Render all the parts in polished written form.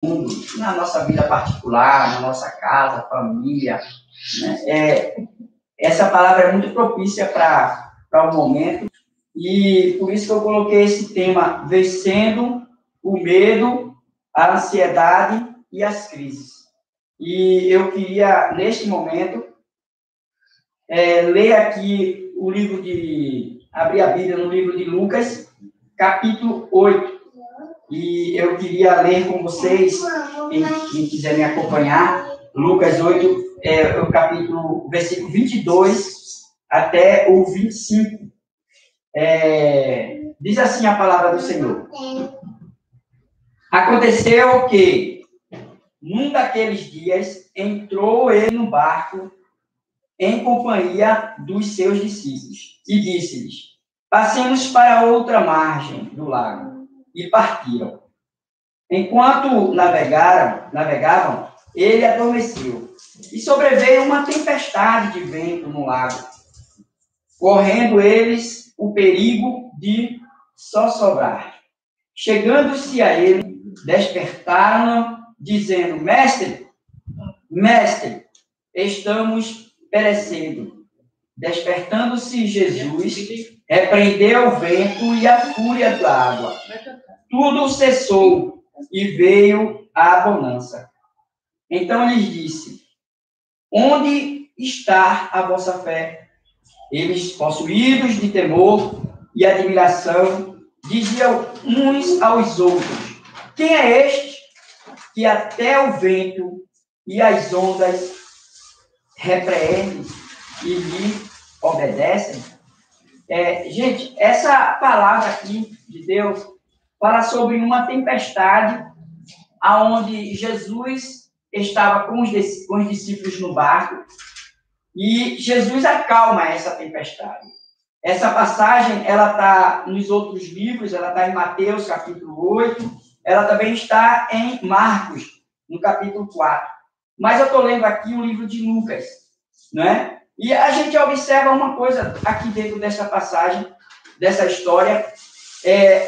mundo, na nossa vida particular, na nossa casa, família, né? Essa palavra é muito propícia para o momento, e por isso que eu coloquei esse tema, vencendo o medo, a ansiedade e as crises. E eu queria, neste momento, ler aqui o livro abrir a Bíblia no livro de Lucas, capítulo 8. E eu queria ler com vocês, quem quiser me acompanhar, Lucas 8, o versículo 22 até o 25. Diz assim a palavra do Senhor. Aconteceu que, num daqueles dias, entrou ele no barco em companhia dos seus discípulos e disse-lhes: passemos para outra margem do lago. E partiram. Enquanto navegavam, ele adormeceu. E sobreveio uma tempestade de vento no lago, correndo eles o perigo de sossobrar. Chegando-se a ele, despertaram, dizendo: Mestre, estamos perecendo. Despertando-se Jesus, repreendeu o vento e a fúria da água. Tudo cessou e veio a bonança. Então lhes disse: onde está a vossa fé? Eles, possuídos de temor e admiração, diziam uns aos outros: quem é este que até o vento e as ondas repreendem e lhe obedecem? Gente, essa palavra aqui de Deus fala sobre uma tempestade aonde Jesus estava com os discípulos no barco e Jesus acalma essa tempestade. Essa passagem, ela está nos outros livros, ela está em Mateus, capítulo 8, ela também está em Marcos, no capítulo 4. Mas eu estou lendo aqui o livro de Lucas, né? E a gente observa uma coisa aqui dentro dessa passagem, dessa história,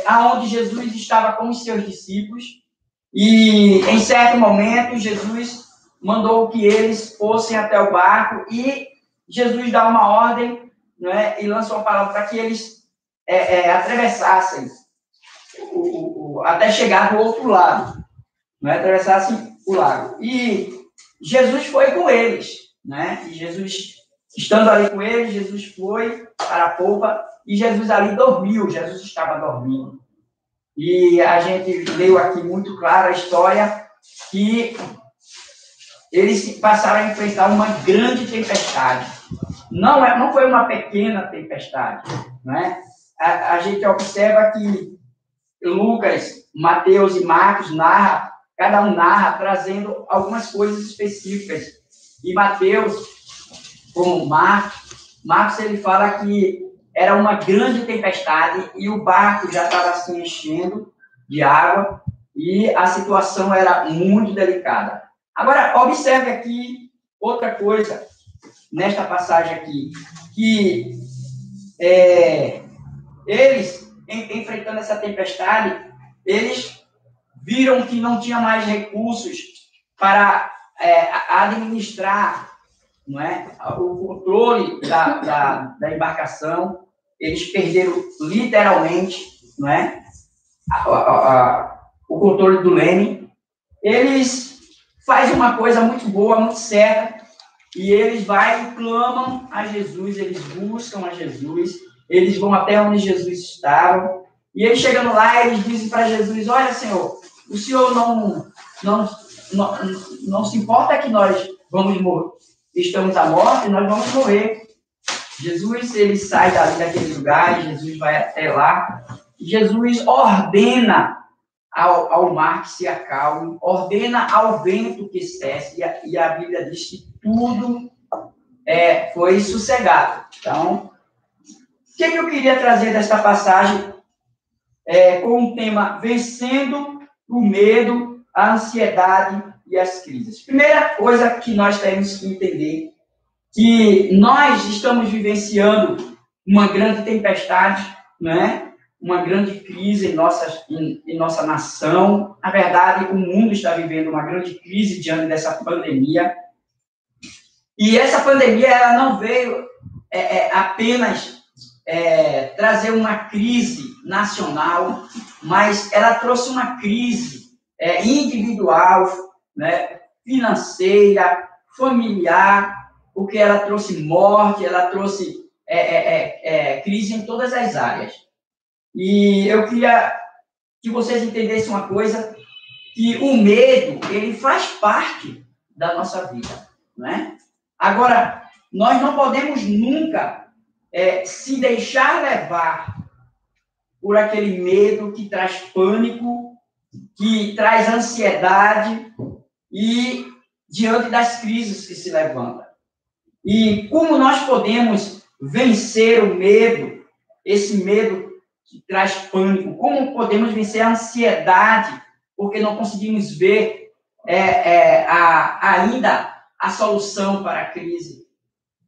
aonde Jesus estava com os seus discípulos e, em certo momento, Jesus mandou que eles fossem até o barco e Jesus dá uma ordem, né, e lança uma palavra para que eles atravessassem até chegar do outro lado, né, atravessassem o lago. E Jesus foi com eles, né? E Jesus, estando ali com eles, Jesus foi para a polpa e Jesus ali dormiu, Jesus estava dormindo. E a gente leu aqui muito claro a história que eles passaram a enfrentar uma grande tempestade. Não foi uma pequena tempestade, né? A gente observa que Lucas, Mateus e Marcos cada um narra trazendo algumas coisas específicas. E Mateus, como Marcos ele fala que era uma grande tempestade e o barco já estava se enchendo de água e a situação era muito delicada. Agora, observe aqui outra coisa nesta passagem aqui, que eles, enfrentando essa tempestade, eles viram que não tinha mais recursos para administrar, não é, o controle da embarcação. Eles perderam literalmente, não é, o controle do leme. Eles fazem uma coisa muito boa, muito certa, e eles vão e clamam a Jesus, eles buscam a Jesus, eles vão até onde Jesus estava, e eles chegando lá, eles dizem para Jesus: olha, Senhor, o Senhor não se importa que nós vamos morrer, estamos à morte, nós vamos morrer. Jesus, ele sai daquele lugar, e Jesus vai até lá, e Jesus ordena ao mar que se acalme, ordena ao vento que cesse, e a Bíblia diz que tudo foi sossegado. Então, o que eu queria trazer desta passagem com o tema vencendo o medo, a ansiedade e as crises? Primeira coisa que nós temos que entender, que nós estamos vivenciando uma grande tempestade, né? uma grande crise em nossa nação. Na verdade, o mundo está vivendo uma grande crise diante dessa pandemia. E essa pandemia ela não veio apenas trazer uma crise nacional, mas ela trouxe uma crise individual, né, financeira, familiar, porque ela trouxe morte, ela trouxe crise em todas as áreas. E eu queria que vocês entendessem uma coisa, que o medo, ele faz parte da nossa vida, né? Agora, nós não podemos nunca se deixar levar por aquele medo que traz pânico, que traz ansiedade e diante das crises que se levantam. E como nós podemos vencer o medo, esse medo que traz pânico? Como podemos vencer a ansiedade, porque não conseguimos ver ainda a solução para a crise?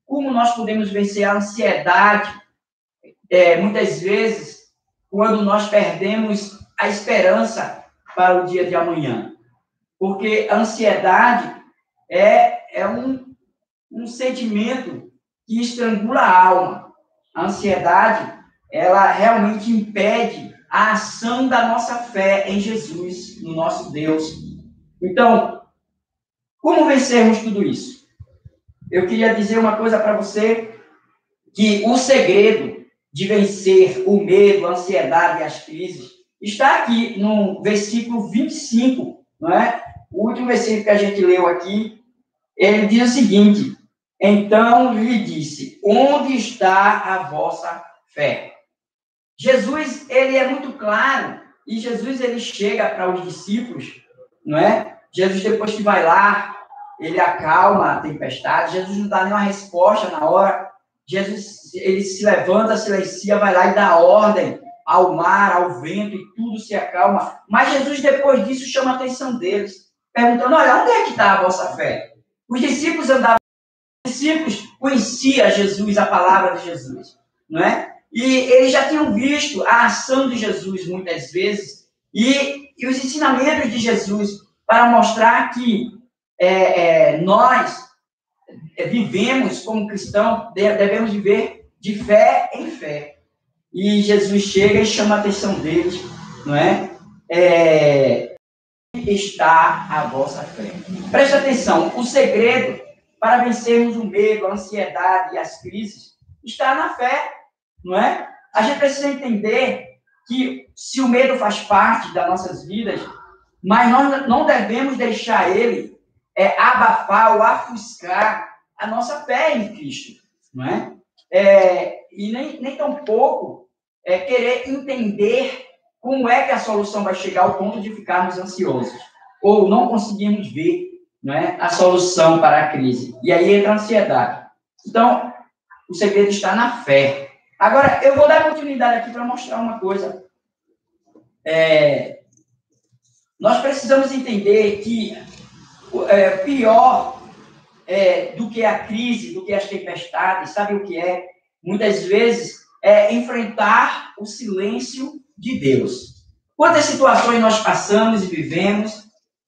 Como nós podemos vencer a ansiedade, muitas vezes, quando nós perdemos a esperança para o dia de amanhã? Porque a ansiedade é um sentimento que estrangula a alma. A ansiedade, ela realmente impede a ação da nossa fé em Jesus, no nosso Deus. Então, como vencermos tudo isso? Eu queria dizer uma coisa para você, que o segredo de vencer o medo, a ansiedade e as crises está aqui no versículo 25, não é? O último versículo que a gente leu aqui, ele diz o seguinte: então lhe disse, onde está a vossa fé? Jesus, ele é muito claro, e Jesus, ele chega para os discípulos, não é? Jesus, depois que vai lá, ele acalma a tempestade, Jesus não dá nenhuma resposta na hora, Jesus, ele se levanta, silencia, vai lá e dá ordem ao mar, ao vento, e tudo se acalma. Mas Jesus, depois disso, chama a atenção deles, perguntando, olha, onde é que está a vossa fé? Os discípulos andavam, os discípulos conheciam Jesus, a palavra de Jesus, não é? E eles já tinham visto a ação de Jesus muitas vezes e os ensinamentos de Jesus para mostrar que nós vivemos como cristãos, devemos viver de fé em fé. E Jesus chega e chama a atenção deles, não é? Está a vossa fé. Preste atenção, o segredo para vencermos o medo, a ansiedade e as crises está na fé. Não é? A gente precisa entender que se o medo faz parte das nossas vidas, mas nós não devemos deixar ele abafar ou ofuscar a nossa fé em Cristo, não é? E nem tampouco querer entender como é que a solução vai chegar ao ponto de ficarmos ansiosos ou não conseguirmos ver, não é, a solução para a crise. E aí entra a ansiedade. Então, o segredo está na fé. Agora, eu vou dar continuidade aqui para mostrar uma coisa. Nós precisamos entender que pior do que a crise, do que as tempestades, sabe o que é? Muitas vezes enfrentar o silêncio de Deus. Quantas situações nós passamos e vivemos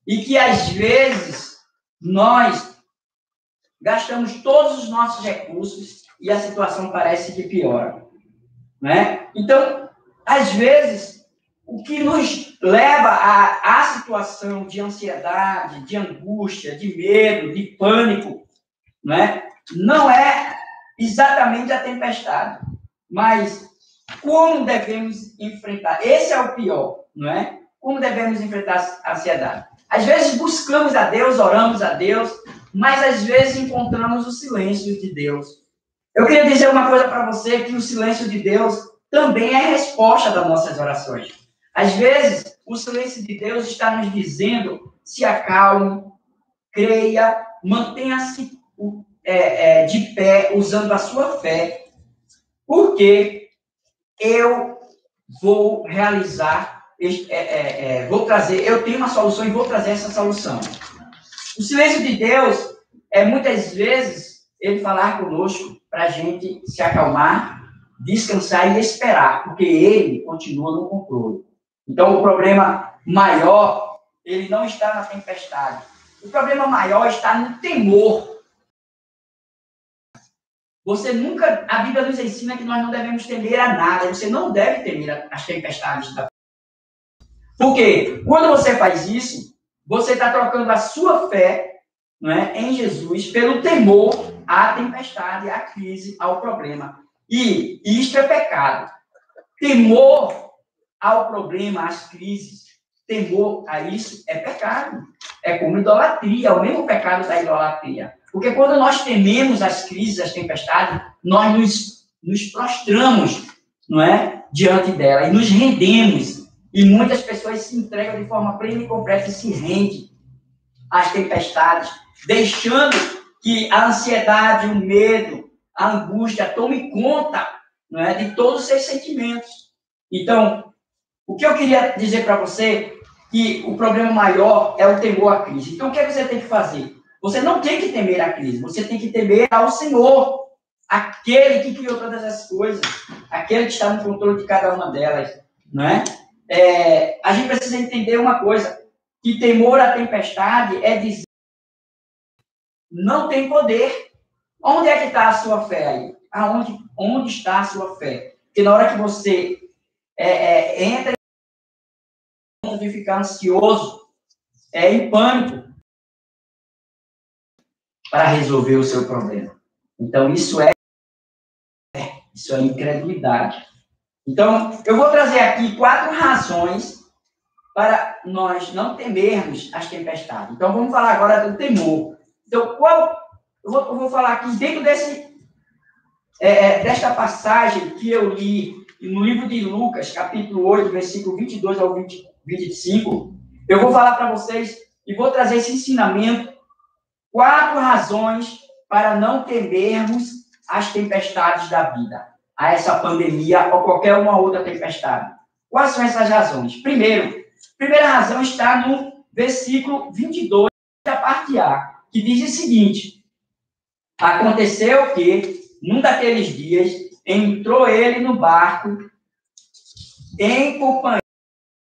e que, às vezes, nós gastamos todos os nossos recursos e a situação parece que piora, né? Então, às vezes, o que nos leva à situação de ansiedade, de angústia, de medo, de pânico, né? Não é exatamente a tempestade, mas como devemos enfrentar. Esse é o pior, não é? Como devemos enfrentar a ansiedade. Às vezes buscamos a Deus, oramos a Deus, mas às vezes encontramos o silêncio de Deus. Eu queria dizer uma coisa para você, que o silêncio de Deus também é a resposta das nossas orações. Às vezes, o silêncio de Deus está nos dizendo, se acalme, creia, mantenha-se de pé, usando a sua fé, porque eu vou realizar, vou trazer, eu tenho uma solução e vou trazer essa solução. O silêncio de Deus muitas vezes, ele falar conosco para a gente se acalmar, descansar e esperar, porque ele continua no controle. Então, o problema maior, ele não está na tempestade. O problema maior está no temor. Você nunca, a Bíblia nos ensina que nós não devemos temer a nada. Você não deve temer as tempestades da vida. Porque quando você faz isso, você está trocando a sua fé, não é, em Jesus pelo temor à tempestade, à crise, ao problema. E isto é pecado. Temor ao problema, às crises, temor a isso é pecado. É como idolatria, é o mesmo pecado da idolatria. Porque quando nós tememos as crises, as tempestades, nós nos prostramos, não é, diante dela e nos rendemos. E muitas pessoas se entregam de forma plena e completa e se rendem às tempestades, deixando que a ansiedade, o medo, a angústia tome conta, não é, de todos os seus sentimentos. Então, o que eu queria dizer para você que o problema maior é o temor à crise. Então, o que você tem que fazer? Você não tem que temer a crise, você tem que temer ao Senhor, aquele que criou todas as coisas, aquele que está no controle de cada uma delas, não é? A gente precisa entender uma coisa, que temor à tempestade é dizer não tem poder. Onde é que está a sua fé aí? Onde está a sua fé? Porque na hora que você entra de ficar ansioso, em pânico, para resolver o seu problema. Então, isso é incredulidade. Então, eu vou trazer aqui 4 razões para nós não temermos as tempestades. Então, vamos falar agora do temor. Então, eu vou falar aqui dentro desta passagem que eu li no livro de Lucas, capítulo 8, versículo 22 ao 25. Eu vou falar para vocês e vou trazer esse ensinamento, 4 razões para não temermos as tempestades da vida, a essa pandemia ou qualquer uma outra tempestade. Quais são essas razões? Primeira razão está no versículo 22, da parte A, que diz o seguinte: aconteceu que, num daqueles dias, entrou ele no barco em companhia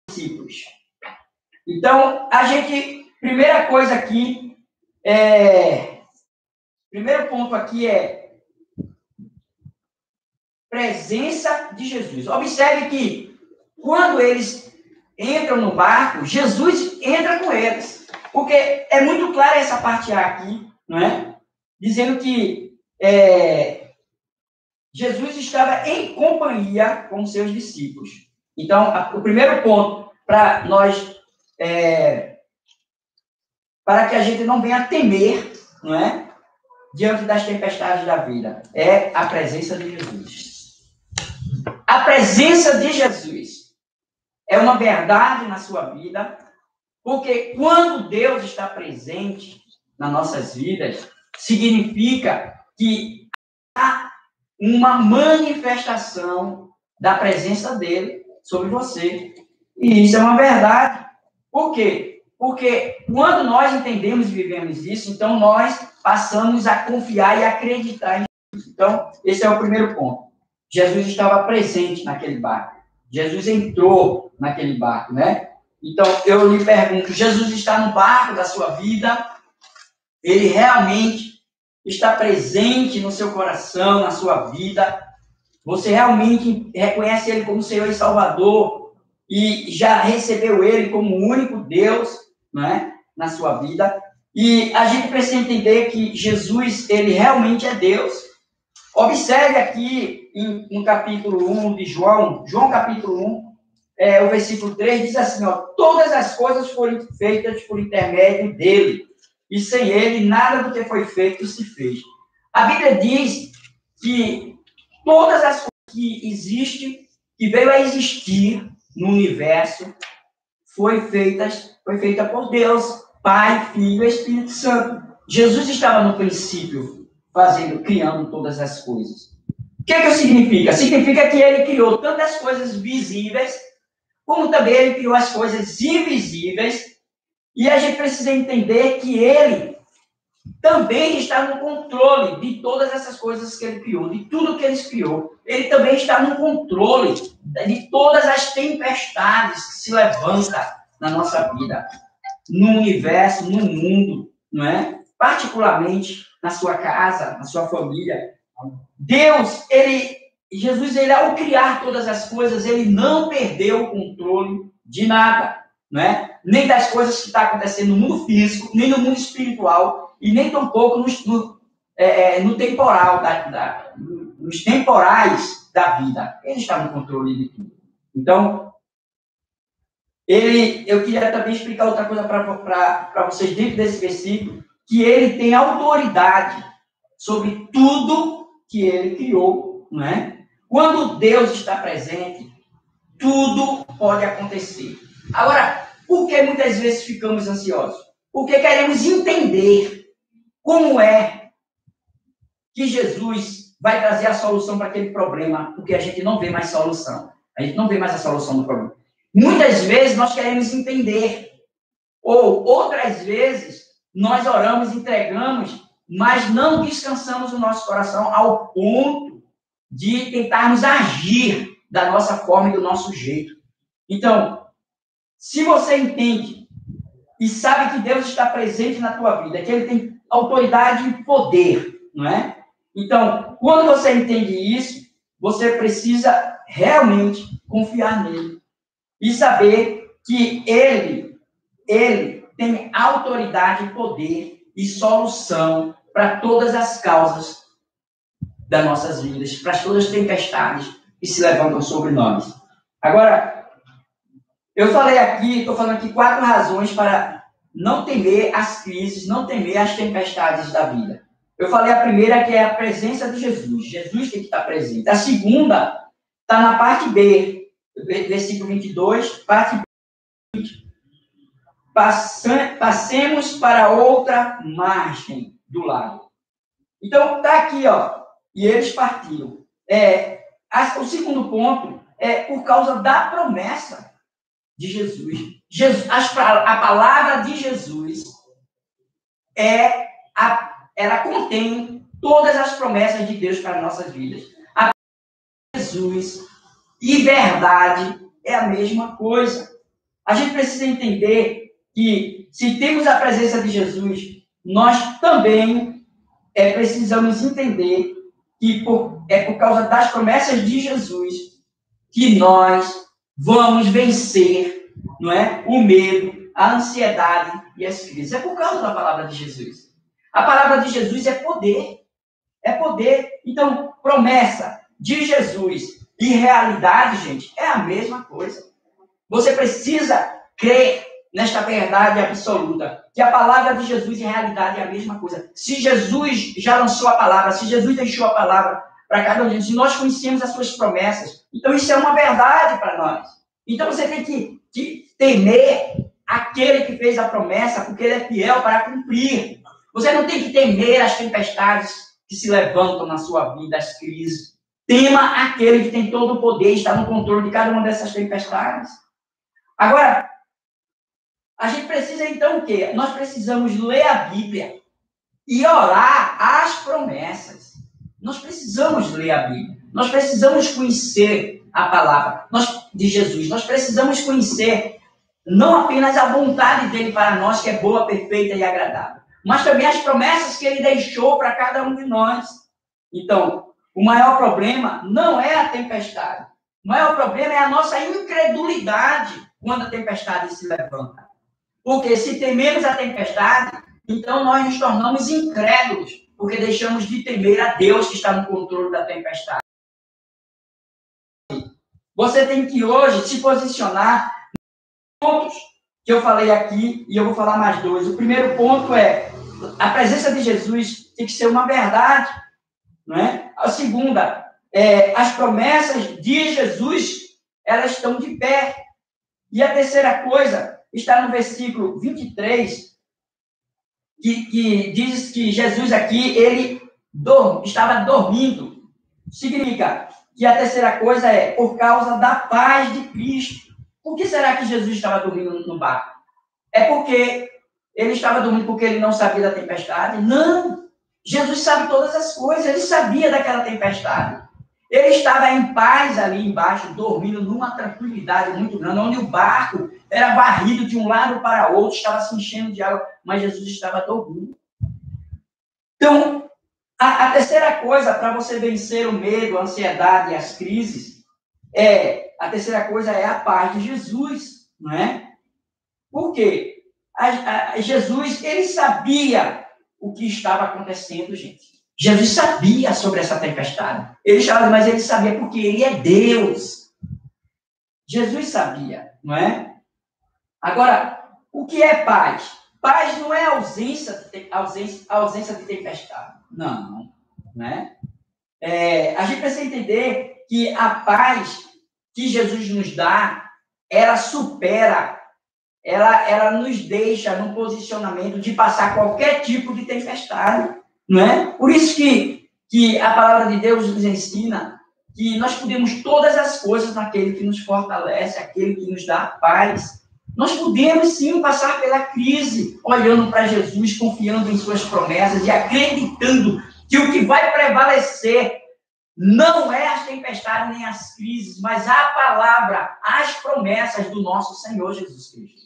dos discípulos. Então, primeira coisa aqui, primeiro ponto aqui é presença de Jesus. Observe que quando eles entram no barco, Jesus entra com eles. Porque é muito clara essa parte A aqui, não é? Dizendo que Jesus estava em companhia com seus discípulos. Então, o primeiro ponto para nós, para que a gente não venha temer, não é? Diante das tempestades da vida, é a presença de Jesus. A presença de Jesus é uma verdade na sua vida, porque quando Deus está presente nas nossas vidas, significa que há uma manifestação da presença dele sobre você. E isso é uma verdade. Por quê? Porque quando nós entendemos e vivemos isso, então nós passamos a confiar e acreditar em Jesus. Então, esse é o primeiro ponto. Jesus estava presente naquele barco. Jesus entrou naquele barco, né? Então, eu lhe pergunto, Jesus está no barco da sua vida? Ele realmente está presente no seu coração, na sua vida? Você realmente reconhece Ele como Senhor e Salvador e já recebeu Ele como o único Deus, não é? Na sua vida? E a gente precisa entender que Jesus, Ele realmente é Deus. Observe aqui no capítulo 1 de João capítulo 1, o versículo 3 diz assim, ó, todas as coisas foram feitas por intermédio dele, e sem ele nada do que foi feito se fez. A Bíblia diz que todas as coisas que existem, que veio a existir no universo, foi feita por Deus, Pai, Filho e Espírito Santo. Jesus estava no princípio criando todas as coisas. O que significa? Significa que ele criou tantas coisas visíveis, como também ele criou as coisas invisíveis, e a gente precisa entender que ele também está no controle de todas essas coisas que ele criou, de tudo que ele criou. Ele também está no controle de todas as tempestades que se levantam na nossa vida, no universo, no mundo, não é? Particularmente na sua casa, na sua família. Jesus, ele ao criar todas as coisas, ele não perdeu o controle de nada, não é? Nem das coisas que estão acontecendo no mundo físico, nem no mundo espiritual, e nem tampouco no temporal, nos temporais da vida. Ele está no controle de tudo. Então, eu queria também explicar outra coisa para vocês dentro desse versículo, que ele tem autoridade sobre tudo que ele criou, não é? Quando Deus está presente, tudo pode acontecer. Agora, por que muitas vezes ficamos ansiosos? Porque queremos entender como é que Jesus vai trazer a solução para aquele problema, porque a gente não vê mais solução. A gente não vê mais a solução do problema. Muitas vezes nós queremos entender, ou outras vezes nós oramos, entregamos, mas não descansamos o nosso coração ao ponto de tentarmos agir da nossa forma e do nosso jeito. Então, se você entende e sabe que Deus está presente na tua vida, que Ele tem autoridade e poder, não é? Então, quando você entende isso, você precisa realmente confiar nele e saber que Ele tem autoridade, poder e solução para todas as causas das nossas vidas, para todas as tempestades que se levantam sobre nós. Agora, eu falei aqui, estou falando aqui 4 razões para não temer as crises, não temer as tempestades da vida. Eu falei a primeira, que é a presença de Jesus. Jesus tem que estar presente. A segunda está na parte B, versículo 22, parte B. Passemos para outra margem do lago. Então, está aqui, ó. E eles partiram. O segundo ponto é por causa da promessa de Jesus. A palavra de Jesus ela contém todas as promessas de Deus para nossas vidas. A Jesus e verdade é a mesma coisa. A gente precisa entender que, se temos a presença de Jesus, nós também precisamos entender que é por causa das promessas de Jesus que nós vamos vencer, não é? O medo, a ansiedade e as crises. É por causa da palavra de Jesus. A palavra de Jesus é poder. É poder. Então, promessa de Jesus e realidade, gente, é a mesma coisa. Você precisa crer nesta verdade absoluta, que a palavra de Jesus e realidade é a mesma coisa. Se Jesus já lançou a palavra, se Jesus deixou a palavra para cada um de nós, se nós conhecemos as suas promessas, então isso é uma verdade para nós. Então você tem que temer aquele que fez a promessa, porque ele é fiel para cumprir. Você não tem que temer as tempestades que se levantam na sua vida, as crises. Tema aquele que tem todo o poder e está no controle de cada uma dessas tempestades. Agora, a gente precisa então o quê? Nós precisamos ler a Bíblia e orar as promessas. Nós precisamos ler a Bíblia. Nós precisamos conhecer a palavra de Jesus. Nós precisamos conhecer não apenas a vontade dele para nós, que é boa, perfeita e agradável, mas também as promessas que ele deixou para cada um de nós. Então, o maior problema não é a tempestade. O maior problema é a nossa incredulidade quando a tempestade se levanta. Porque se tememos a tempestade, então nós nos tornamos incrédulos, porque deixamos de temer a Deus que está no controle da tempestade. Você tem que hoje se posicionar nos pontos que eu falei aqui, e eu vou falar mais 2. O primeiro ponto é a presença de Jesus tem que ser uma verdade, não é? A segunda, as promessas de Jesus, elas estão de pé. E a terceira coisa está no versículo 23, que diz que Jesus aqui, ele estava dormindo. Significa que a terceira coisa é por causa da paz de Cristo. Por que será que Jesus estava dormindo no barco? É porque Ele estava dormindo porque ele não sabia da tempestade? Não! Jesus sabe todas as coisas, ele sabia daquela tempestade. Ele estava em paz ali embaixo, dormindo numa tranquilidade muito grande, onde o barco era varrido de um lado para outro, estava se enchendo de água, mas Jesus estava dormindo. Então, a terceira coisa para você vencer o medo, a ansiedade e as crises, a terceira coisa é a paz de Jesus, não é? Por quê? Jesus, ele sabia o que estava acontecendo, gente. Jesus sabia sobre essa tempestade. Mas ele sabia porque ele é Deus. Jesus sabia, não é? Agora, o que é paz? Paz não é ausência de tempestade. Não, né? A gente precisa entender que a paz que Jesus nos dá, ela supera, ela nos deixa no posicionamento de passar qualquer tipo de tempestade. Não é? Por isso que a palavra de Deus nos ensina que nós podemos todas as coisas naquele que nos fortalece, aquele que nos dá paz. Nós podemos, sim, passar pela crise, olhando para Jesus, confiando em suas promessas e acreditando que o que vai prevalecer não é as tempestades nem as crises, mas a palavra, as promessas do nosso Senhor Jesus Cristo.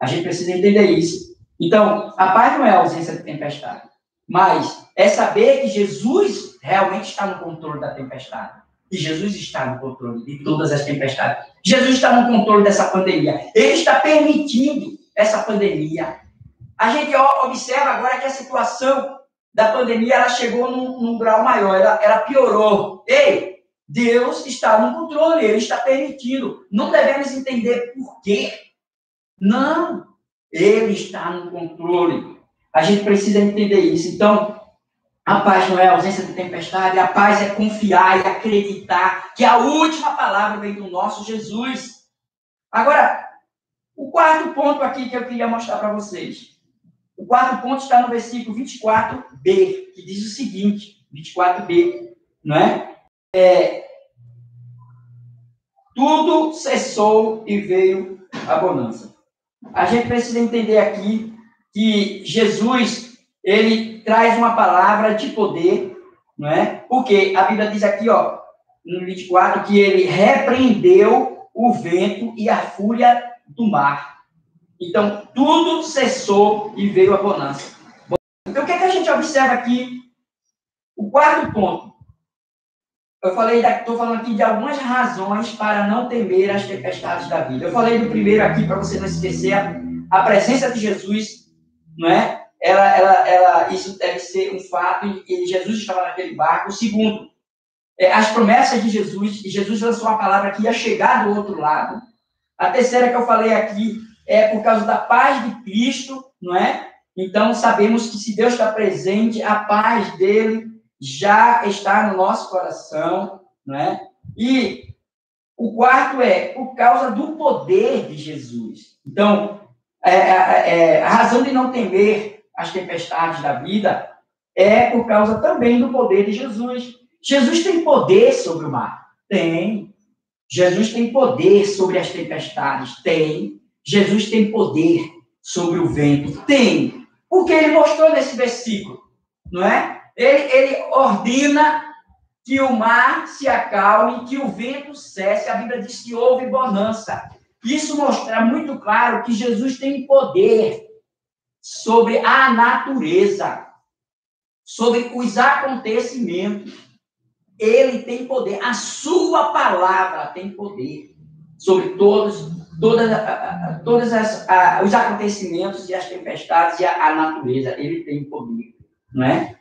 A gente precisa entender isso. Então, a paz não é a ausência de tempestade, mas é saber que Jesus realmente está no controle da tempestade. E Jesus está no controle de todas as tempestades. Jesus está no controle dessa pandemia. Ele está permitindo essa pandemia. A gente observa agora que a situação da pandemia ela chegou num grau maior, ela piorou. Ei, Deus está no controle, Ele está permitindo. Não devemos entender por quê. Não, Ele está no controle. A gente precisa entender isso. Então, a paz não é a ausência de tempestade, a paz é confiar e acreditar que a última palavra vem do nosso Jesus. Agora, o quarto ponto aqui que eu queria mostrar para vocês. O quarto ponto está no versículo 24b, que diz o seguinte, 24b, não é? Tudo cessou e veio a bonança. A gente precisa entender aqui que Jesus, ele traz uma palavra de poder, não é? Porque a Bíblia diz aqui, ó, no 24, que ele repreendeu o vento e a fúria do mar. Então, tudo cessou e veio a bonança. Então, o que é que a gente observa aqui? O quarto ponto. Estou falando aqui de algumas razões para não temer as tempestades da vida. Eu falei do primeiro aqui, para você não esquecer, a presença de Jesus, não é? Isso deve ser um fato, e Jesus estava naquele barco. O segundo, as promessas de Jesus, e Jesus lançou uma palavra que ia chegar do outro lado. A terceira que eu falei aqui é por causa da paz de Cristo, não é? Então, sabemos que se Deus está presente, a paz dele já está no nosso coração, não é? E o quarto é por causa do poder de Jesus. Então, a razão de não temer as tempestades da vida é por causa também do poder de Jesus. Jesus tem poder sobre o mar? Tem. Jesus tem poder sobre as tempestades? Tem. Jesus tem poder sobre o vento? Tem. Porque ele mostrou nesse versículo, não é? Ele ordena que o mar se acalme, que o vento cesse. A Bíblia diz que houve bonança. Isso mostra muito claro que Jesus tem poder sobre a natureza, sobre os acontecimentos. Ele tem poder. A sua palavra tem poder sobre todos os acontecimentos e as tempestades e a natureza. Ele tem poder, não é?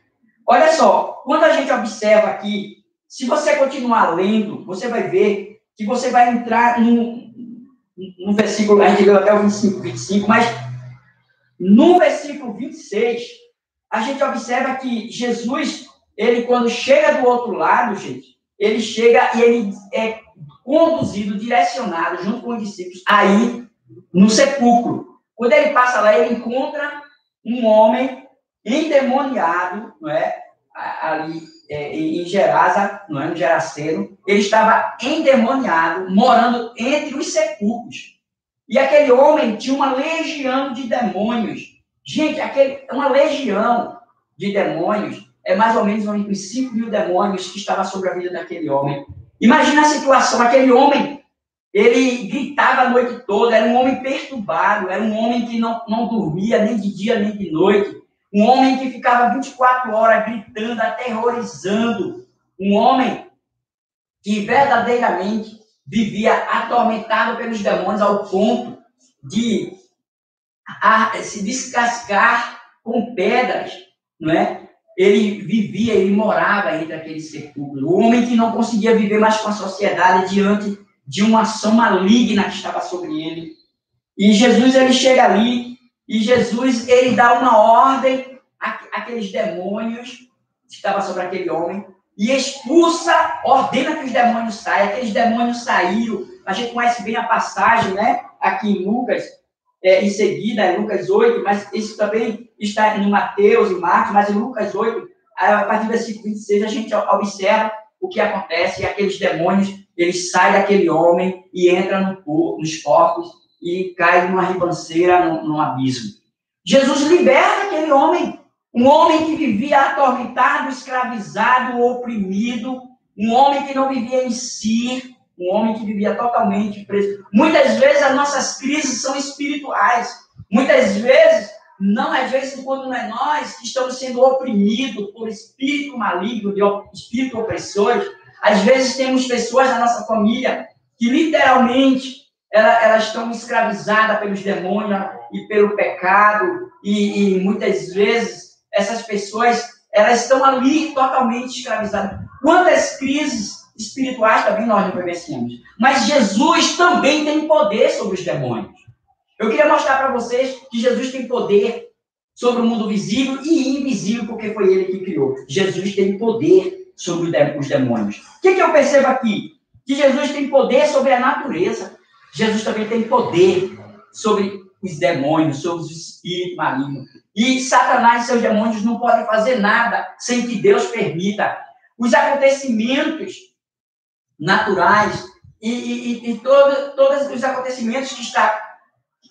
Olha só, quando a gente observa aqui, se você continuar lendo, você vai ver que você vai entrar no versículo, a gente leu até o 25, mas no versículo 26, a gente observa que Jesus, ele quando chega do outro lado, gente, ele chega e ele é conduzido, direcionado, junto com os discípulos, aí no sepulcro. Quando ele passa lá, ele encontra um homem endemoniado, não é? Ali em Gerasa, não é? No Geraseno, ele estava endemoniado, morando entre os sepulcros. E aquele homem tinha uma legião de demônios. Gente, uma legião de demônios, é mais ou menos uns 5.000 demônios que estavam sobre a vida daquele homem. Imagina a situação, aquele homem, ele gritava a noite toda, era um homem perturbado, era um homem que não dormia nem de dia nem de noite, um homem que ficava 24 horas gritando, aterrorizando, um homem que verdadeiramente vivia atormentado pelos demônios ao ponto de se descascar com pedras, não é? Ele morava entre aqueles sepulcros. O homem que não conseguia viver mais com a sociedade diante de uma ação maligna que estava sobre ele. E Jesus, ele chega ali, e Jesus, ele dá uma ordem àqueles demônios que estavam sobre aquele homem, e expulsa, ordena que os demônios saiam. Aqueles demônios saíram. A gente conhece bem a passagem, né? Aqui em Lucas, em seguida, em Lucas 8, mas isso também está em Mateus e Marcos, mas em Lucas 8, a partir do versículo 26, a gente observa o que acontece, e aqueles demônios, eles saem daquele homem e entram nos porcos e caem numa ribanceira, num abismo. Jesus liberta aquele homem, um homem que vivia atormentado, escravizado, oprimido, um homem que não vivia em si, um homem que vivia totalmente preso. Muitas vezes as nossas crises são espirituais. Muitas vezes, às vezes quando não é nós que estamos sendo oprimidos por espírito maligno, de espírito opressores. Às vezes temos pessoas na nossa família que literalmente elas estão escravizadas pelos demônios e pelo pecado. E muitas vezes essas pessoas elas estão ali totalmente escravizadas. Quantas crises espirituais também nós não vivenciamos. Mas Jesus também tem poder sobre os demônios. Eu queria mostrar para vocês que Jesus tem poder sobre o mundo visível e invisível, porque foi ele que criou. Jesus tem poder sobre os demônios. O que eu percebo aqui? Que Jesus tem poder sobre a natureza. Jesus também tem poder sobre os demônios, sobre os espíritos malignos. E Satanás e seus demônios não podem fazer nada sem que Deus permita. Os acontecimentos naturais e todos os acontecimentos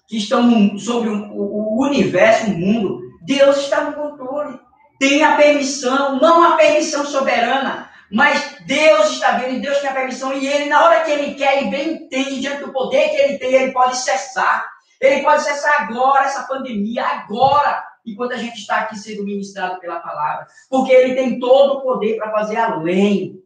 que estão sobre o universo, o mundo, Deus está no controle. Tem a permissão, não a permissão soberana, mas Deus está vendo, e Deus tem a permissão, e ele, na hora que ele quer, ele bem entende, diante do poder que ele tem, ele pode cessar. Ele pode cessar agora essa pandemia, agora, enquanto a gente está aqui sendo ministrado pela palavra, porque ele tem todo o poder para fazer além.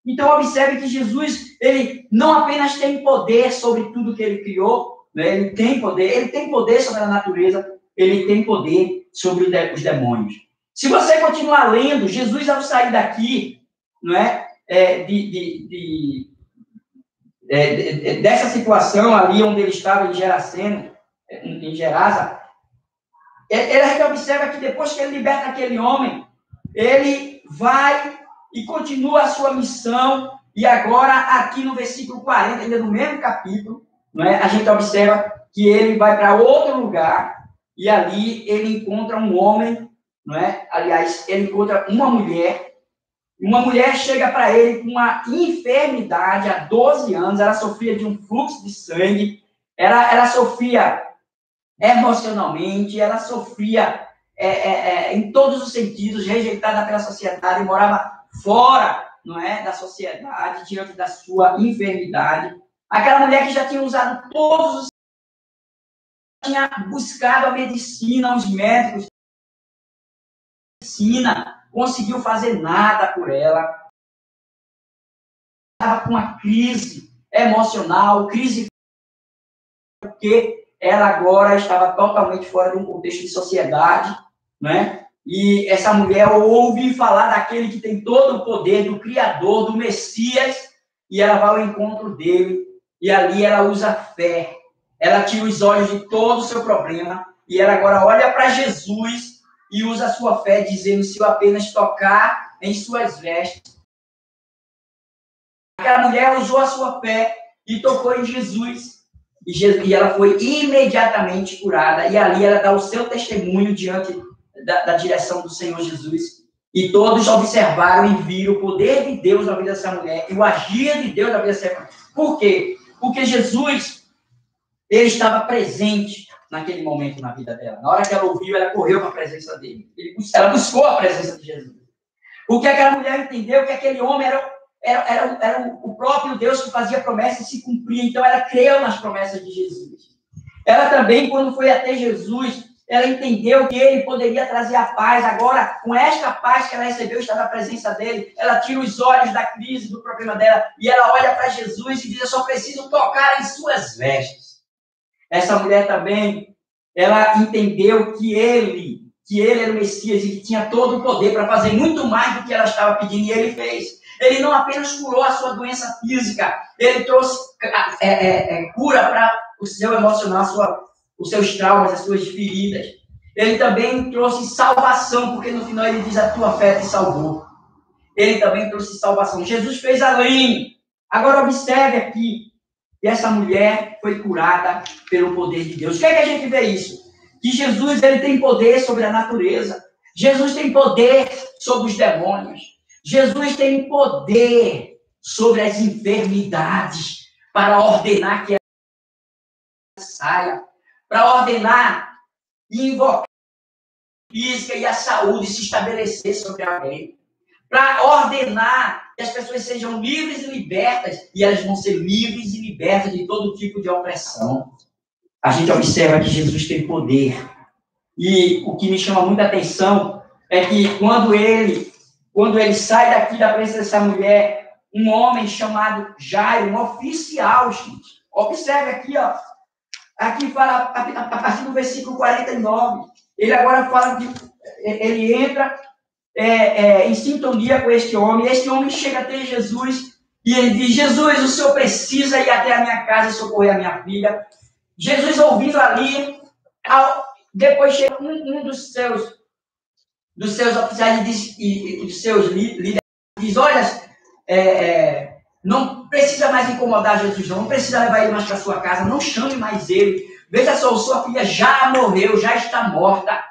Então, observe que Jesus, ele não apenas tem poder sobre tudo que ele criou, né? Ele tem poder sobre a natureza, ele tem poder sobre os demônios. Se você continuar lendo, Jesus, ao sair daqui, não é, dessa situação ali onde ele estava em Gerasa, a gente observa que depois que ele liberta aquele homem, ele vai e continua a sua missão, e agora, aqui no versículo 40, ainda no mesmo capítulo, não é? A gente observa que ele vai para outro lugar, e ali ele encontra um homem, não é? Aliás, ele encontra uma mulher chega para ele com uma enfermidade há 12 anos, ela sofria de um fluxo de sangue, ela sofria emocionalmente, ela sofria em todos os sentidos, rejeitada pela sociedade, morava fora, não é, da sociedade, diante da sua enfermidade. Aquela mulher que já tinha usado todos os... tinha buscado a medicina, os médicos, conseguiu fazer nada por ela. Estava com uma crise emocional, crise porque ela agora estava totalmente fora de um contexto de sociedade, né? E essa mulher ouve falar daquele que tem todo o poder, do Criador, do Messias, e ela vai ao encontro dele, e ali ela usa fé. Ela tira os olhos de todo o seu problema, e ela agora olha para Jesus e usa a sua fé, dizendo: se eu apenas tocar em suas vestes. Aquela mulher usou a sua fé e tocou em Jesus. E ela foi imediatamente curada. E ali ela dá o seu testemunho diante da direção do Senhor Jesus. E todos observaram e viram o poder de Deus na vida dessa mulher e o agir de Deus na vida dessa mulher. Por quê? Porque Jesus, ele estava presente naquele momento na vida dela. Na hora que ela ouviu, ela correu para a presença dele. Ela buscou a presença de Jesus. Porque aquela mulher entendeu que aquele homem era o próprio Deus que fazia promessa e se cumpria. Então, ela creu nas promessas de Jesus. Ela também, quando foi até Jesus, ela entendeu que ele poderia trazer a paz. Agora, com esta paz que ela recebeu, está na presença dele, ela tira os olhos da crise, do problema dela, e ela olha para Jesus e diz: eu só preciso tocar em suas vestes. Essa mulher também, ela entendeu que ele era o Messias e que tinha todo o poder para fazer muito mais do que ela estava pedindo, e ele fez. Ele não apenas curou a sua doença física, ele trouxe cura para o seu emocional, os seus traumas, as suas feridas. Ele também trouxe salvação, porque no final ele diz: a tua fé te salvou. Ele também trouxe salvação. Jesus fez além. Agora observe aqui que essa mulher foi curada pelo poder de Deus. O que é que a gente vê isso? Que Jesus, ele tem poder sobre a natureza. Jesus tem poder sobre os demônios. Jesus tem poder sobre as enfermidades para ordenar que ela saia, para ordenar e invocar a física e a saúde se estabelecer sobre alguém, para ordenar que as pessoas sejam livres e libertas, e elas vão ser livres e libertas de todo tipo de opressão. A gente observa que Jesus tem poder. E o que me chama muita atenção é que quando ele sai daqui da presença dessa mulher, um homem chamado Jairo, um oficial, gente. Observe aqui, ó. Aqui fala, a partir do versículo 49, ele agora fala que ele entra em sintonia com este homem, e este homem chega até Jesus, e ele diz: Jesus, o senhor precisa ir até a minha casa e socorrer a minha filha. Jesus, ouvindo ali, depois chega um dos seus oficiais e dos seus líderes, diz: olha, não precisa mais incomodar Jesus, não precisa levar ele mais para sua casa, não chame mais ele. Veja só, sua filha já morreu, já está morta.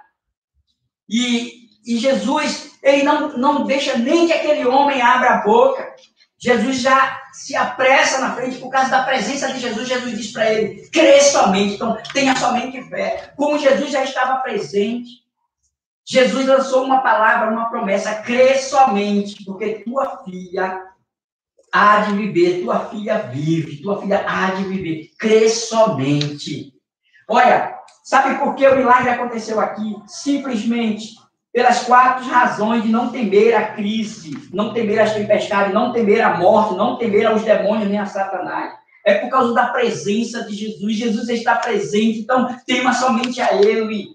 E Jesus, ele não deixa nem que aquele homem abra a boca. Jesus já se apressa na frente por causa da presença de Jesus. Jesus diz para ele: crê somente, então tenha somente fé. Como Jesus já estava presente, Jesus lançou uma palavra, uma promessa: crê somente, porque tua filha há de viver, tua filha vive, tua filha há de viver. Crê somente. Olha, sabe por que o milagre aconteceu aqui? Simplesmente pelas 4 razões de não temer a crise, não temer as tempestades, não temer a morte, não temer aos demônios nem a Satanás. É por causa da presença de Jesus. Jesus está presente, então tema somente a Ele.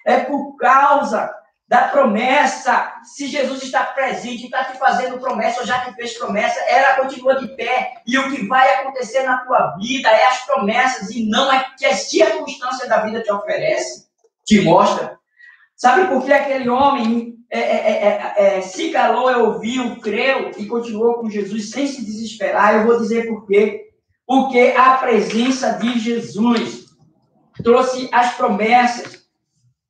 É por causa da promessa. Se Jesus está presente, está te fazendo promessa, ou já te fez promessa, ela continua de pé. E o que vai acontecer na tua vida é as promessas, e não é que as circunstâncias da vida te oferecem, te mostra. Sabe por que aquele homem se calou, ouviu, creu e continuou com Jesus sem se desesperar? Eu vou dizer por quê. Porque a presença de Jesus trouxe as promessas,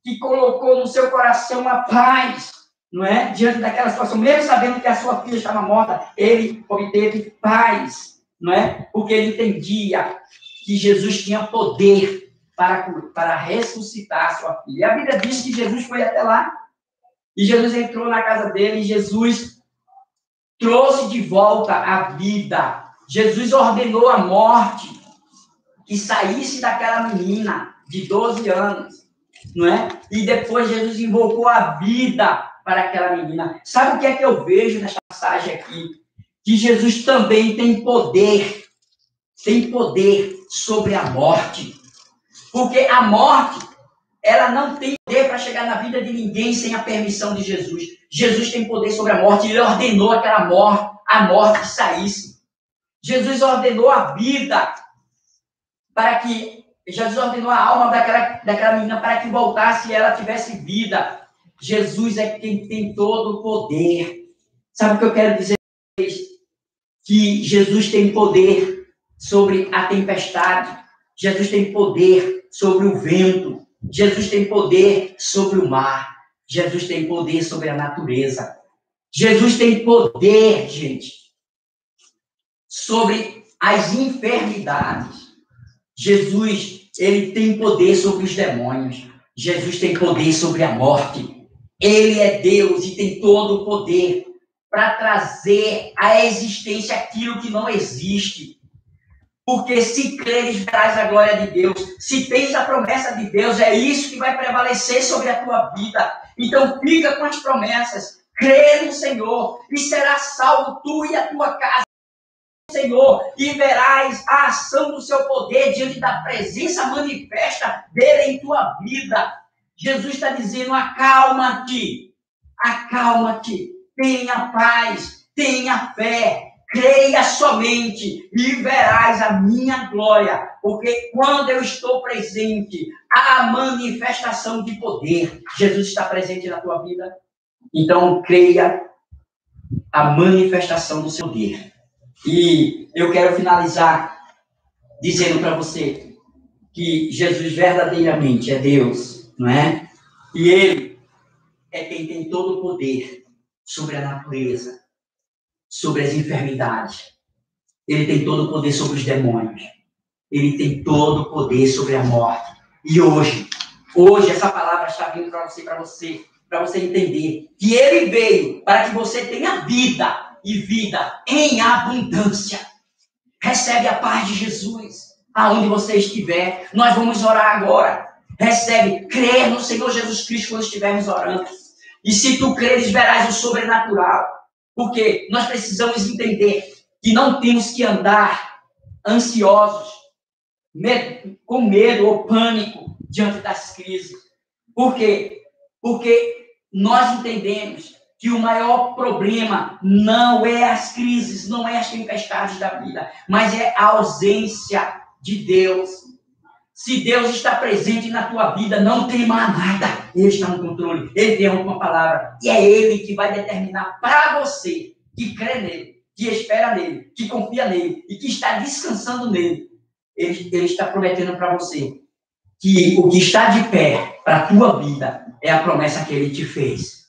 que colocou no seu coração a paz, não é? Diante daquela situação, mesmo sabendo que a sua filha estava morta, ele obteve paz, não é? Porque ele entendia que Jesus tinha poder para ressuscitar a sua filha. E a Bíblia diz que Jesus foi até lá, e Jesus entrou na casa dele, e Jesus trouxe de volta a vida. Jesus ordenou a morte que saísse daquela menina de 12 anos, não é? E depois Jesus invocou a vida para aquela menina. Sabe o que é que eu vejo nessa passagem aqui? Que Jesus também tem poder sobre a morte. Porque a morte, ela não tem poder para chegar na vida de ninguém sem a permissão de Jesus. Jesus tem poder sobre a morte, ele ordenou a morte que saísse. Jesus ordenou a vida Jesus ordenou a alma daquela menina para que voltasse e ela tivesse vida. Jesus é quem tem todo o poder. Sabe o que eu quero dizer? Que Jesus tem poder sobre a tempestade. Jesus tem poder sobre o vento. Jesus tem poder sobre o mar. Jesus tem poder sobre a natureza. Jesus tem poder, gente, sobre as enfermidades. Jesus Ele tem poder sobre os demônios. Jesus tem poder sobre a morte. Ele é Deus e tem todo o poder para trazer à existência aquilo que não existe. Porque se creres, verás a glória de Deus. Se tens a promessa de Deus, é isso que vai prevalecer sobre a tua vida. Então fica com as promessas. Crê no Senhor e serás salvo tu e a tua casa, Senhor, e verás a ação do seu poder diante da presença manifesta dele em tua vida. Jesus está dizendo: acalma-te, tenha paz, tenha fé, creia somente e verás a minha glória, porque quando eu estou presente, há manifestação de poder. Jesus está presente na tua vida, então creia a manifestação do seu poder. E eu quero finalizar dizendo para você que Jesus verdadeiramente é Deus, não é? E Ele é quem tem todo o poder sobre a natureza, sobre as enfermidades. Ele tem todo o poder sobre os demônios. Ele tem todo o poder sobre a morte. E hoje essa palavra está vindo para você entender que Ele veio para que você tenha vida e vida em abundância. Recebe a paz de Jesus aonde você estiver. Nós vamos orar agora. Recebe, crê no Senhor Jesus Cristo quando estivermos orando. E se tu creres, verás o sobrenatural. Porque nós precisamos entender que não temos que andar ansiosos, com medo ou pânico diante das crises. Por quê? Porque nós entendemos que o maior problema não é as crises, não é as tempestades da vida, mas é a ausência de Deus. Se Deus está presente na tua vida, não tema nada. Ele está no controle, Ele tem uma palavra. E é Ele que vai determinar para você que crê nele, que espera nele, que confia nele e que está descansando nele. Ele está prometendo para você que o que está de pé para a tua vida é a promessa que Ele te fez.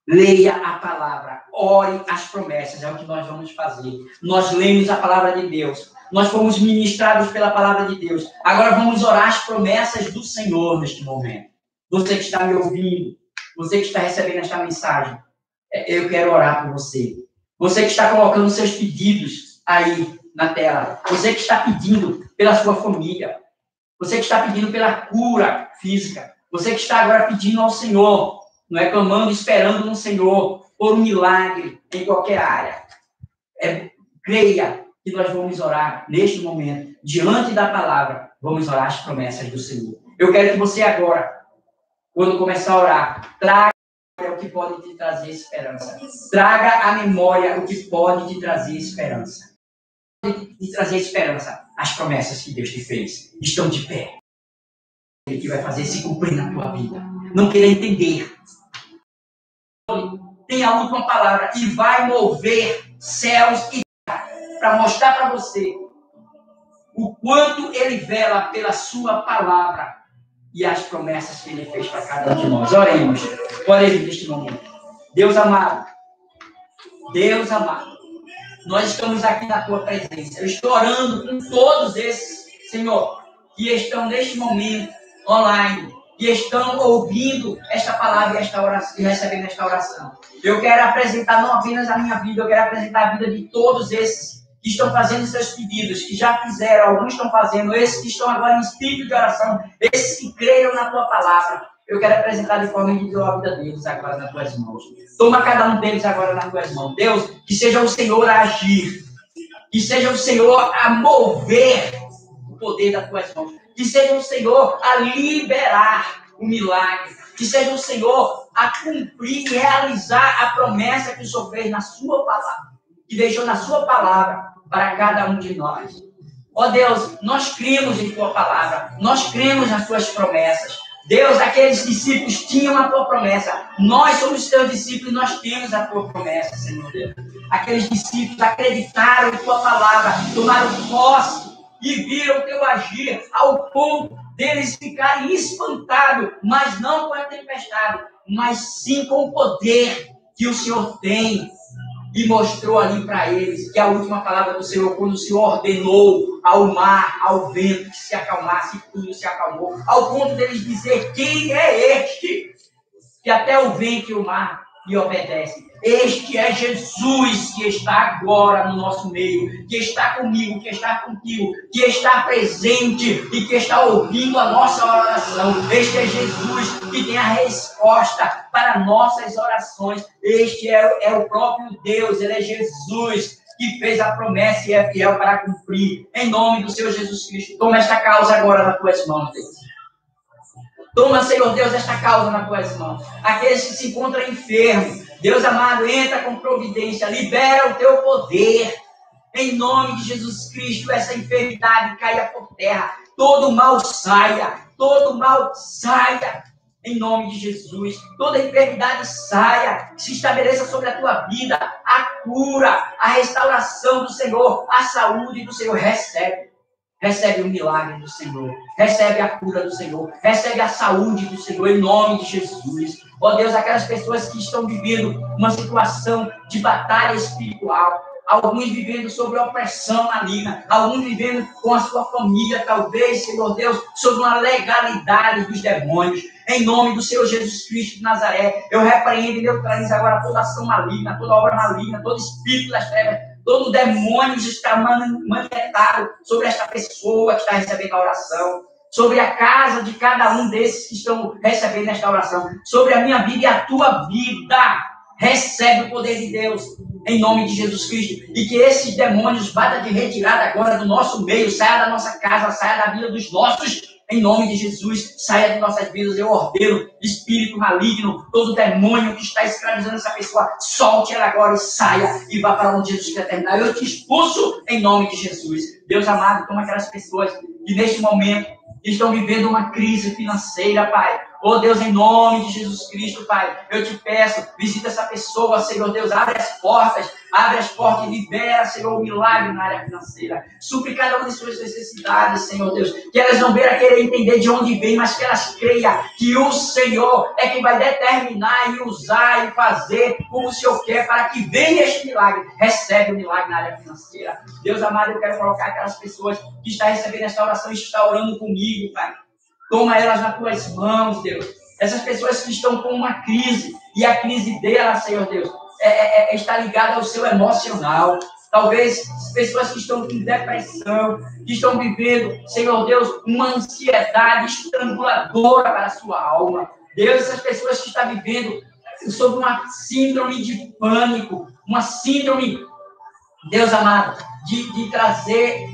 Leia a palavra, ore as promessas, é o que nós vamos fazer. Nós lemos a palavra de Deus, nós fomos ministrados pela palavra de Deus. Agora vamos orar as promessas do Senhor neste momento. Você que está me ouvindo, você que está recebendo esta mensagem, eu quero orar por você. Você que está colocando seus pedidos aí na tela, você que está pedindo pela sua família, você que está pedindo pela cura física, você que está agora pedindo ao Senhor, não é, clamando, esperando no Senhor por um milagre em qualquer área. Creia que nós vamos orar neste momento, diante da palavra, vamos orar as promessas do Senhor. Eu quero que você agora, quando começar a orar, traga o que pode te trazer esperança. Traga à memória o que pode te trazer esperança. Te trazer esperança. As promessas que Deus te fez estão de pé. Ele que vai fazer se cumprir na tua vida. Não queira entender. Tem a última palavra e vai mover céus e para mostrar para você o quanto Ele vela pela sua palavra e as promessas que Ele fez para cada um de nós. Oremos neste momento. Deus amado, nós estamos aqui na Tua presença. Eu estou orando com todos esses, Senhor, que estão neste momento online, que estão ouvindo esta palavra e esta oração, e recebendo esta oração. Eu quero apresentar não apenas a minha vida, eu quero apresentar a vida de todos esses que estão fazendo seus pedidos, que já fizeram, alguns estão fazendo, esses que estão agora em espírito de oração, esses que creram na Tua palavra. Eu quero apresentar de forma individual a vida deles agora nas Tuas mãos. Toma cada um deles agora nas Tuas mãos. Deus, que seja o Senhor a agir, que seja o Senhor a mover o poder das Tuas mãos, que seja o Senhor a liberar o milagre, que seja o Senhor a cumprir e realizar a promessa que o Senhor fez na Sua palavra, que deixou na Sua palavra para cada um de nós. Ó Deus, nós cremos em Tua palavra, nós cremos nas Tuas promessas. Deus, aqueles discípulos tinham a Tua promessa. Nós somos Teus discípulos e nós temos a Tua promessa, Senhor Deus. Aqueles discípulos acreditaram em Tua palavra, tomaram posse e viram o Teu agir ao ponto deles ficarem espantados, mas não com a tempestade, mas sim com o poder que o Senhor tem e mostrou ali para eles que a última palavra do Senhor, quando o Senhor ordenou ao mar, ao vento que se acalmasse, tudo se acalmou, ao ponto deles dizer: quem é este que até o vento e o mar lhe obedecem? Este é Jesus que está agora no nosso meio, que está comigo, que está contigo, que está presente e que está ouvindo a nossa oração. Este é Jesus que tem a resposta para nossas orações. Este é o próprio Deus, ele é Jesus que fez a promessa e é fiel para cumprir. Em nome do Senhor Jesus Cristo, toma esta causa agora nas tuas mãos, Deus. Toma, Senhor Deus, esta causa nas tuas mãos. Aqueles que se encontram enfermos, Deus amado, entra com providência, libera o teu poder. Em nome de Jesus Cristo, essa enfermidade caia por terra. Todo mal saia, todo mal saia. Em nome de Jesus, toda enfermidade saia, se estabeleça sobre a tua vida a cura, a restauração do Senhor, a saúde do Senhor. Recebe o milagre do Senhor, recebe a cura do Senhor, recebe a saúde do Senhor, em nome de Jesus. Ó Deus, aquelas pessoas que estão vivendo uma situação de batalha espiritual, alguns vivendo sob opressão maligna, alguns vivendo com a sua família, talvez, Senhor Deus, sob uma legalidade dos demônios. Em nome do Senhor Jesus Cristo de Nazaré, eu repreendo e neutralizo agora toda ação maligna, toda obra maligna, todo espírito das trevas, todo demônio está manifestado sobre esta pessoa que está recebendo a oração, sobre a casa de cada um desses que estão recebendo esta oração, sobre a minha vida e a tua vida. Recebe o poder de Deus, em nome de Jesus Cristo, e que esses demônios batam de retirada agora do nosso meio, saia da nossa casa, saia da vida dos nossos. Em nome de Jesus, saia de nossas vidas. Eu ordeno, espírito maligno, todo demônio que está escravizando essa pessoa, solte ela agora e saia e vá para onde Jesus quer terminar. Eu te expulso em nome de Jesus. Deus amado, toma aquelas pessoas que neste momento estão vivendo uma crise financeira, Pai. Oh Deus, em nome de Jesus Cristo, Pai, eu te peço, visita essa pessoa, Senhor Deus, abre as portas e libera, Senhor, o milagre na área financeira. Supre cada uma de suas necessidades, Senhor Deus, que elas não venham a querer entender de onde vem, mas que elas creiam que o Senhor é quem vai determinar e usar e fazer como o Senhor quer para que venha este milagre. Recebe o milagre na área financeira. Deus amado, eu quero colocar aquelas pessoas que estão recebendo esta oração e estão orando comigo, Pai. Toma elas nas tuas mãos, Deus. Essas pessoas que estão com uma crise, e a crise delas, Senhor Deus, está ligada ao seu emocional. Talvez pessoas que estão com depressão, que estão vivendo, Senhor Deus, uma ansiedade estranguladora para a sua alma. Deus, essas pessoas que estão vivendo sob uma síndrome de pânico, uma síndrome, Deus amado, de trazer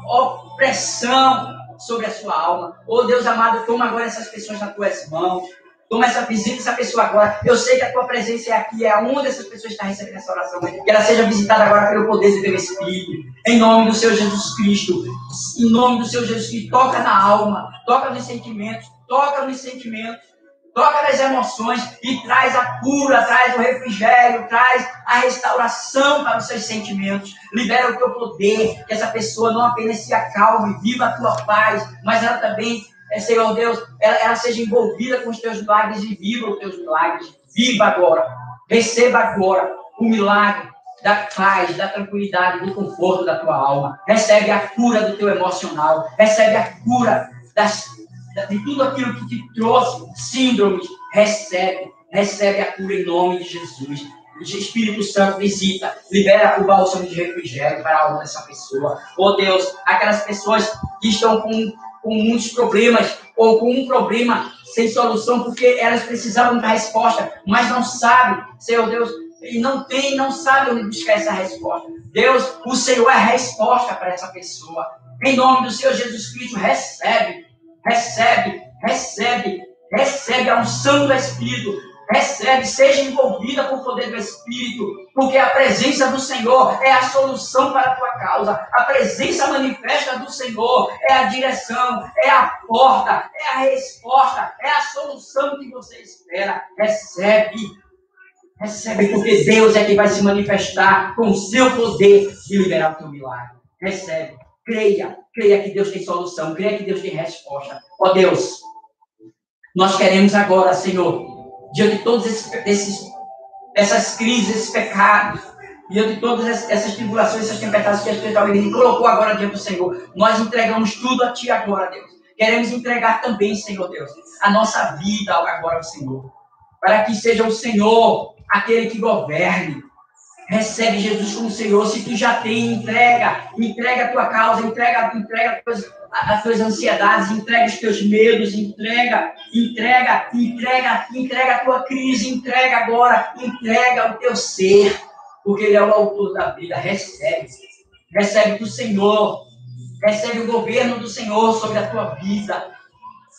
opressão sobre a sua alma. Oh Deus amado, toma agora essas pessoas nas tuas mãos. Toma visita essa pessoa agora. Eu sei que a tua presença é aqui, é onde essas pessoas estão recebendo essa oração. Que ela seja visitada agora pelo poder e pelo Espírito. Em nome do Senhor Jesus Cristo. Em nome do Senhor Jesus Cristo. Toca na alma, toca nos sentimentos, toca nas emoções e traz a cura, traz o refrigério, traz a restauração para os seus sentimentos. Libera o teu poder, que essa pessoa não apenas se acalme, viva a tua paz, mas ela também, Senhor Deus, ela seja envolvida com os teus milagres e viva os teus milagres. Viva agora, receba agora o milagre da paz, da tranquilidade, do conforto da tua alma. Recebe a cura do teu emocional, recebe a cura de tudo aquilo que te trouxe síndromes. Recebe a cura em nome de Jesus. O Espírito Santo visita, libera o bálsamo de refrigério para a alma dessa pessoa. Oh Deus, aquelas pessoas que estão com muitos problemas, ou com um problema sem solução, porque elas precisavam da resposta, mas não sabem, Senhor Deus, e não sabe onde buscar essa resposta. Deus, o Senhor é a resposta para essa pessoa. Em nome do Senhor Jesus Cristo, recebe a unção do Espírito, seja envolvida com o poder do Espírito, porque a presença do Senhor é a solução para a tua causa. A presença manifesta do Senhor é a direção, é a porta, é a resposta, é a solução que você espera. Recebe, porque Deus é que vai se manifestar com o seu poder e liberar o teu milagre. Recebe, creia que Deus tem solução, creia que Deus tem resposta. Ó Deus, nós queremos agora, Senhor, diante de todas essas crises, esses pecados, diante de todas essas tribulações, essas tempestades que a espiritualidade colocou agora diante do Senhor, nós entregamos tudo a Ti agora, Deus. Queremos entregar também, Senhor Deus, a nossa vida agora ao Senhor, para que seja o Senhor aquele que governe. Recebe Jesus como Senhor. Se tu já tem, entrega a tua causa, entrega as tuas ansiedades, entrega os teus medos, entrega a tua crise, entrega agora, entrega o teu ser, porque Ele é o autor da vida. Recebe do Senhor, recebe o governo do Senhor sobre a tua vida,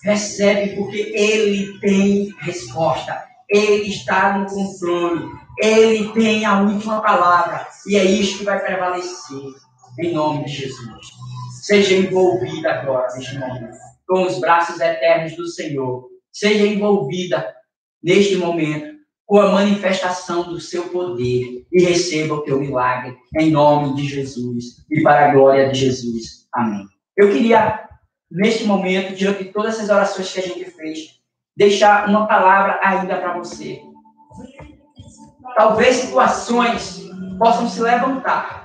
recebe, porque Ele tem resposta, Ele está no controle, Ele tem a última palavra, e é isso que vai prevalecer, em nome de Jesus. Seja envolvida agora, neste momento, com os braços eternos do Senhor. Seja envolvida, neste momento, com a manifestação do seu poder, e receba o teu milagre, em nome de Jesus, e para a glória de Jesus. Amém. Eu queria, neste momento, diante de todas essas orações que a gente fez, deixar uma palavra ainda para você. Talvez situações possam se levantar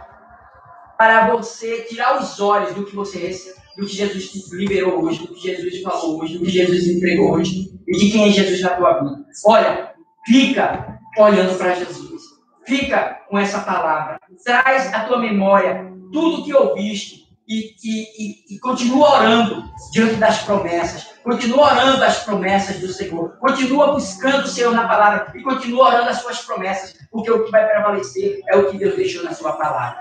para você tirar os olhos do que você recebeu, do que Jesus te liberou hoje, do que Jesus falou hoje, do que Jesus entregou hoje e de quem é Jesus na tua vida. Olha, fica olhando para Jesus. Fica com essa palavra. Traz à tua memória tudo que ouviste e continua orando diante das promessas. Continua orando as promessas do Senhor. Continua buscando o Senhor na palavra e continua orando as suas promessas, porque o que vai prevalecer é o que Deus deixou na sua palavra.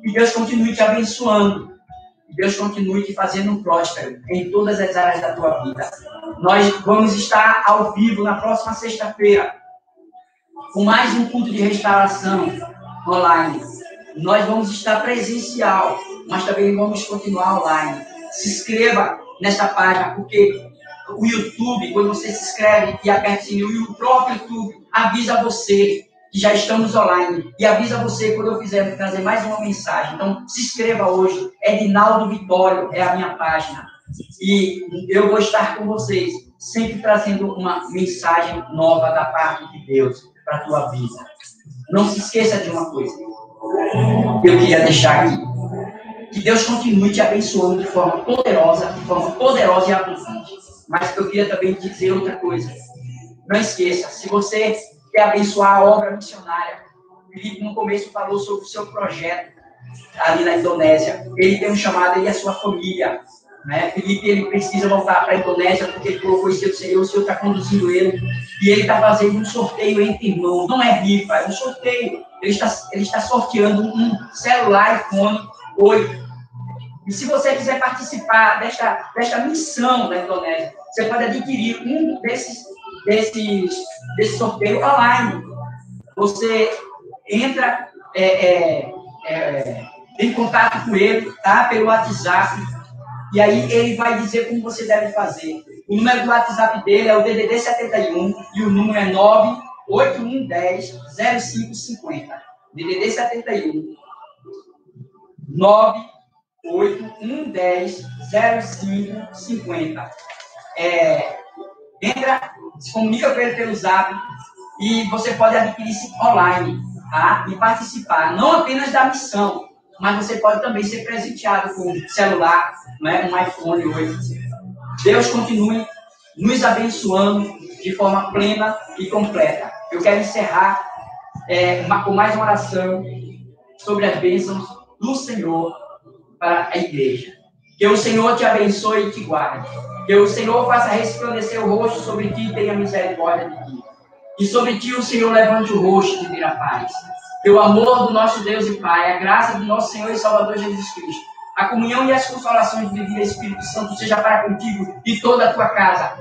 Que Deus continue te abençoando. Que Deus continue te fazendo próspero em todas as áreas da tua vida. Nós vamos estar ao vivo na próxima sexta-feira com mais um culto de restauração online. Nós vamos estar presencial, mas também vamos continuar online. Se inscreva nessa página, porque o YouTube, quando você se inscreve e aperta o sininho, o próprio YouTube avisa você que já estamos online, e avisa você quando eu fizer trazer mais uma mensagem. Então, se inscreva hoje. Edinaldo Vitório é a minha página. E eu vou estar com vocês, sempre trazendo uma mensagem nova da parte de Deus para a tua vida. Não se esqueça de uma coisa. Eu queria deixar aqui. Que Deus continue te abençoando de forma poderosa e abundante. Mas eu queria também dizer outra coisa. Não esqueça, se você quer abençoar a obra missionária, Felipe no começo falou sobre o seu projeto ali na Indonésia. Ele tem um chamado, ele e a sua família. Né? Felipe, ele precisa voltar para a Indonésia porque ele colocou isso do Senhor, o Senhor está conduzindo ele. E ele está fazendo um sorteio entre irmãos. Não é rifa, é um sorteio. Ele está sorteando um celular iPhone 8. E se você quiser participar desta missão da Indonésia, você pode adquirir um desse sorteio online. Você entra em contato com ele, tá? Pelo WhatsApp, e aí ele vai dizer como você deve fazer. O número do WhatsApp dele é o DDD 71 e o número é 98110-0550. DDD 71 98110-0550. Entra, se comunica com ele pelo Zap e você pode adquirir isso online, tá? E participar, não apenas da missão, mas você pode também ser presenteado com um celular, né? Um iPhone 8. Deus continue nos abençoando de forma plena e completa. Eu quero encerrar com mais uma oração sobre as bênçãos do Senhor para a igreja. Que o Senhor te abençoe e te guarde. Que o Senhor faça resplandecer o rosto sobre ti e tenha misericórdia de ti. E sobre ti o Senhor levante o rosto e te dê a paz. Que o amor do nosso Deus e Pai, a graça do nosso Senhor e Salvador Jesus Cristo, a comunhão e as consolações do Divino Espírito Santo seja para contigo e toda a tua casa.